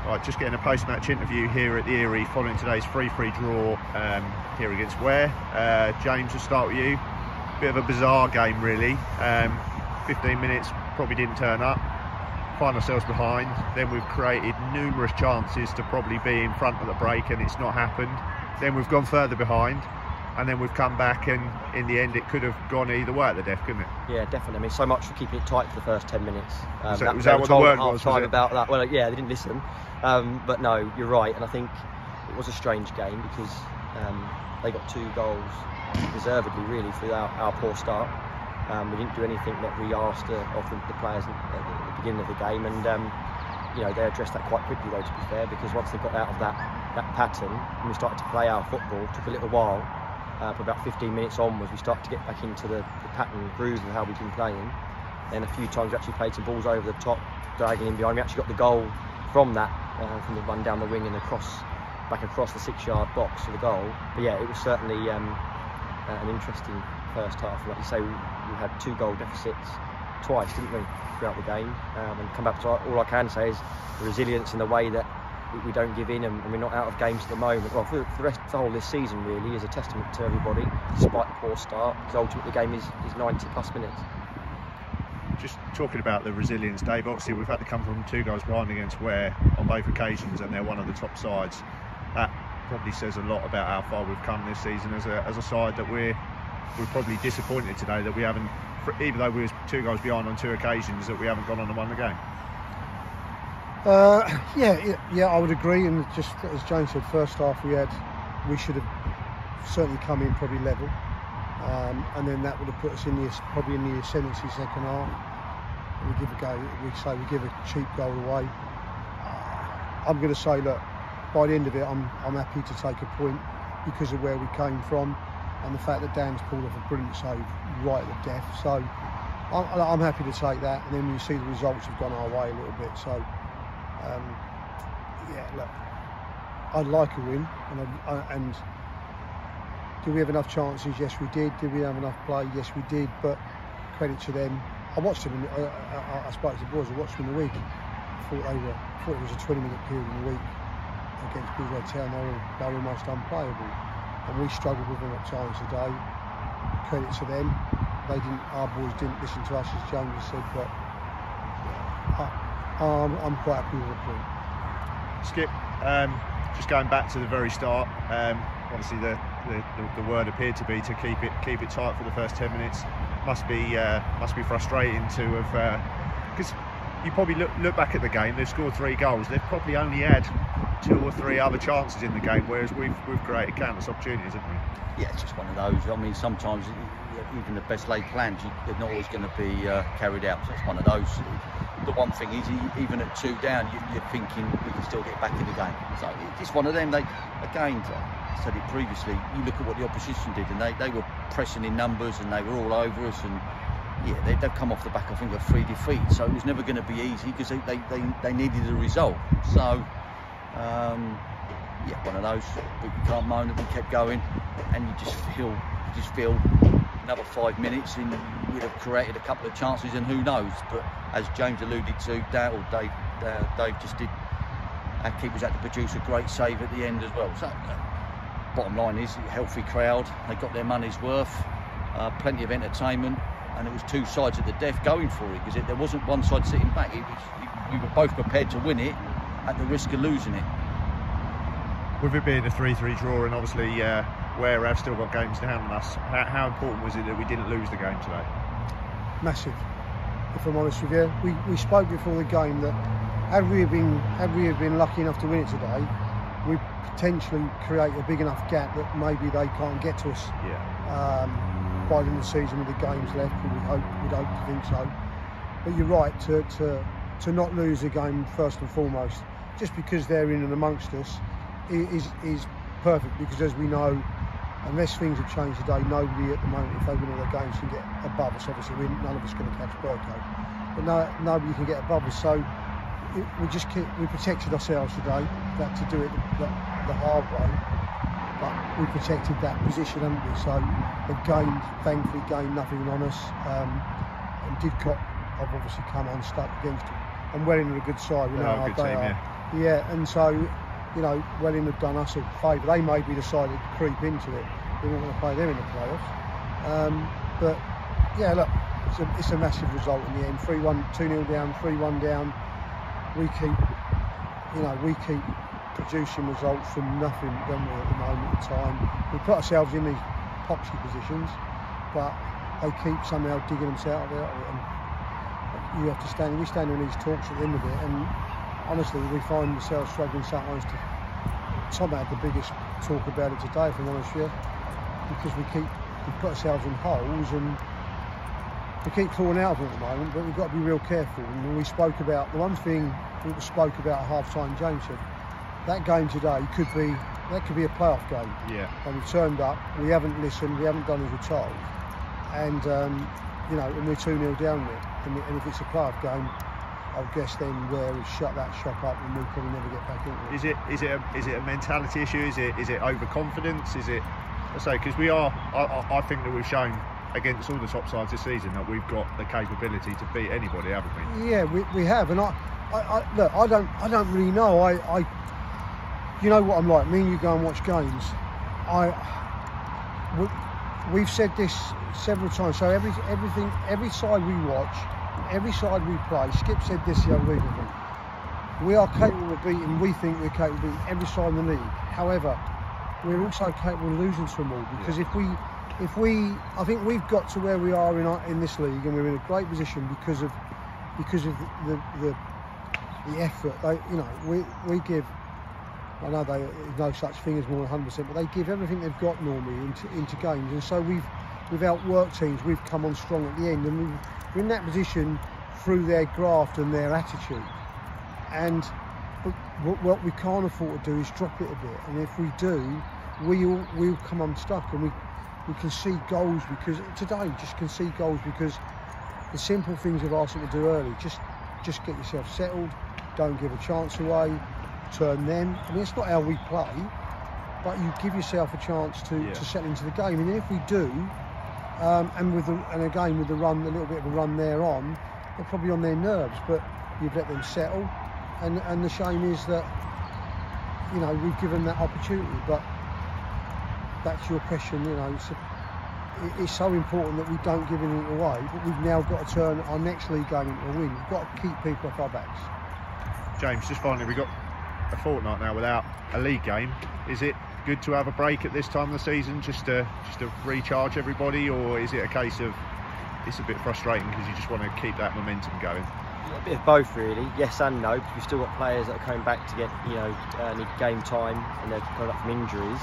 Right, just getting a post-match interview here at the Eyrie following today's 3-3 draw here against Ware. James, we'll start with you. Bit of a bizarre game, really. 15 minutes, probably didn't turn up. Find ourselves behind. Then we've created numerous chances to probably be in front of the break, and it's not happened. Then we've gone further behind, and then we've come back, and in the end it could have gone either way at the death, couldn't it? Yeah, definitely. I mean, so much for keeping it tight for the first 10 minutes. Was that what the word was? Time about that. Well, yeah, they didn't listen. But no, you're right, and I think it was a strange game because they got 2 goals deservedly, really, through our poor start. We didn't do anything that we asked of the players at the beginning of the game, and you know, they addressed that quite quickly, though, to be fair, because once they got out of that pattern and we started to play our football, it took a little while. For about 15 minutes onwards, we started to get back into the pattern and groove of how we've been playing. And a few times we actually played some balls over the top, dragging in behind. We actually got the goal from that, from the run down the wing and back across the 6-yard box for the goal. But yeah, it was certainly an interesting first half. Like you say, we had 2 goal deficits twice, didn't we, throughout the game? And come back to all I can say is the resilience in the way that we don't give in, and we're not out of games at the moment. Well, for the rest of the whole this season, really, is a testament to everybody, despite the poor start, because ultimately the game is 90 plus minutes. Just talking about the resilience, Dave, obviously we've had to come from 2 goals behind against Ware on both occasions, and they're one of the top sides. That probably says a lot about how far we've come this season as a side, that we're probably disappointed today that we haven't, even though we were 2 goals behind on 2 occasions, that we haven't gone on and won the game. Yeah, I would agree. And just as James said, first half we should have certainly come in probably level, and then that would have put us probably in the ascendancy second half. We give a cheap goal away. I'm going to say, look, by the end of it, I'm happy to take a point because of where we came from and the fact that Dan's pulled off a brilliant save right at the death. So I'm happy to take that, and then you see the results have gone our way a little bit. So. Yeah, look, I'd like a win, and do we have enough chances? Yes, we did. Did we have enough play? Yes, we did. But credit to them. I watched them. I spoke to the boys. I watched them in the week. I thought it was a 20-minute period in the week against Biggleswade Town. They were almost unplayable, and we struggled with them at times today. Credit to them. Our boys didn't listen to us, as James said, but. I'm quite happy with the point. Skip, just going back to the very start, obviously the word appeared to be to keep it tight for the first 10 minutes. Must be frustrating to have, because you probably look back at the game. They've scored 3 goals. They've probably only had 2 or 3 other chances in the game, whereas we've created countless opportunities, haven't we? Yeah, it's just one of those. I mean, sometimes even the best laid plans, they're not always going to be carried out. So it's one of those. The one thing is, even at 2 down, you're thinking we can still get back in the game. So it's one of them. Again, I said it previously, you look at what the opposition did, and they were pressing in numbers, and they were all over us, and yeah, they've come off the back, I think, of 3 defeats. So it was never going to be easy because they needed a result. So yeah, one of those. But you can't moan that we kept going, and you just feel another 5 minutes and we'd have created a couple of chances, and who knows. But as James alluded to, Dave just did, our keepers had to produce a great save at the end as well. So bottom line is, a healthy crowd, they got their money's worth, plenty of entertainment, and it was 2 sides at the death going for it, because there wasn't one side sitting back. We were both prepared to win it at the risk of losing it. With it being a 3-3 draw, and obviously Ware have still got games down on us, how important was it that we didn't lose the game today? Massive, if I'm honest with you. We spoke before the game that had we have been lucky enough to win it today, we potentially create a big enough gap that maybe they can't get to us. Yeah. By the end of the season with the games left, we'd hope to think so. But you're right, to not lose the game first and foremost, just because they're in and amongst us, is perfect, because as we know, unless things have changed today, nobody at the moment, if they win all their games, can get above us. Obviously, none of us going to catch Burko, but nobody can get above us. So we protected ourselves today, that to do it the hard way, but we protected that position, haven't we? So they've thankfully gained nothing on us, and Didcot have obviously come unstuck against them. And Ware are a good side. We know how they are. Yeah, and so, you know, Welling have done us a favour. They maybe decided to creep into it. We weren't going to play them in the playoffs. But yeah, look, it's a massive result in the end. 3-1, 2-0 down, 3-1 down. We keep producing results from nothing, don't we, at the moment in time. We put ourselves in these poxy positions, but they keep somehow digging themselves out of it. And you have to stand. We stand in these talks at the end of it, and honestly, we find ourselves struggling sometimes to. Tom had the biggest talk about it today, if I'm honest with you, because we put ourselves in holes and we keep falling out of it at the moment. But we've got to be real careful. And when we spoke about the one thing that was spoke about at half-time, James said that game today could be a playoff game. Yeah. And we've turned up. We haven't listened. We haven't done as we're told. And you know, and we're 2-0 down there. And if it's a playoff game, I guess then Ware has shut that shop up and we'll probably never get back into it. Is it a mentality issue? Is it overconfidence? Is it? I say, because I think that we've shown against all the top sides this season that we've got the capability to beat anybody, haven't we? Yeah, we have. And look, I don't really know. You know what I'm like. Me and you go and watch games. We've said this several times. So every side we watch, every side we play. Skip said this the other week, I think. We are capable of beating. We think we're capable of beating every side in the league. However, we're also capable of losing to them all, because if we, I think we've got to where we are in this league, and we're in a great position because of the effort. We give. I know there's no such thing as more than 100%, but they give everything they've got normally into games, and so we've outworked teams. We've come on strong at the end, and we're in that position through their graft and their attitude. And what we can't afford to do is drop it a bit, and if we do, we'll come unstuck, and we concede goals because today just concede goals because the simple things we've asked them to do early. Just get yourself settled, don't give a chance away, turn them. I mean, it's not how we play, but you give yourself a chance to settle into the game. And if we do, and again with the run, a little bit of a run there on, they're probably on their nerves, but you've let them settle. And the shame is that, you know, we've given that opportunity. But back to your question, you know, it's so important that we don't give anything away, but we've now got to turn our next league game into a win. We've got to keep people off our backs. James, just finally, we've got a fortnight now without a league game. Is it good to have a break at this time of the season just to recharge everybody, or is it a case of it's a bit frustrating because you just want to keep that momentum going? A bit of both, really. Yes and no, because we've still got players that are coming back to get, you know, need game time, and they're coming up from injuries.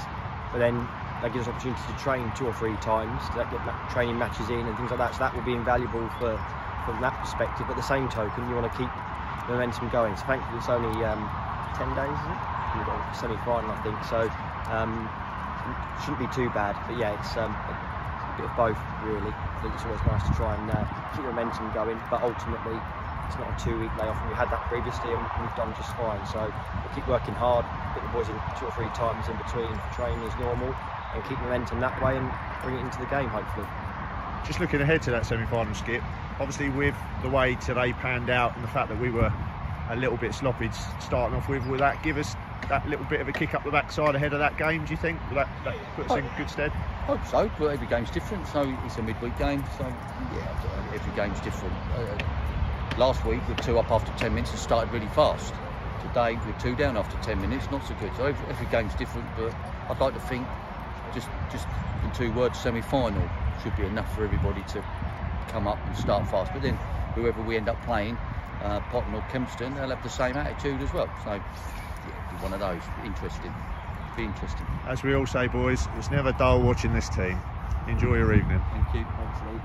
But then that gives us opportunity to train 2 or 3 times, to get training matches in and things like that. So that will be invaluable from that perspective. But at the same token, you want to keep the momentum going. So thankfully, it's only 10 days, is it? We've got a semi-final, I think. So shouldn't be too bad. But yeah, it's a bit of both, really. I think it's always nice to try and keep the momentum going. But ultimately, it's not a 2-week layoff, and we had that previously, and we've done just fine. So we'll keep working hard, get the boys in 2 or 3 times in between for training as normal, and keep momentum that way and bring it into the game, hopefully. Just looking ahead to that semi-final, Skip, obviously with the way today panned out and the fact that we were a little bit sloppy starting off with, will that give us that little bit of a kick up the backside ahead of that game, do you think? Will that put us in good stead? I hope so, but every game's different, so it's a midweek game, so yeah, every game's different. Last week we were 2 up after 10 minutes and started really fast. Today we're 2 down after 10 minutes, not so good. So every game's different, but I'd like to think just in 2 words, semi-final should be enough for everybody to come up and start fast. But then whoever we end up playing, Potton or Kempston, they'll have the same attitude as well. So yeah, it'll be one of those. Interesting. Be interesting. As we all say, boys, it's never dull watching this team. Enjoy your evening. Thank you. Thanks, Lee.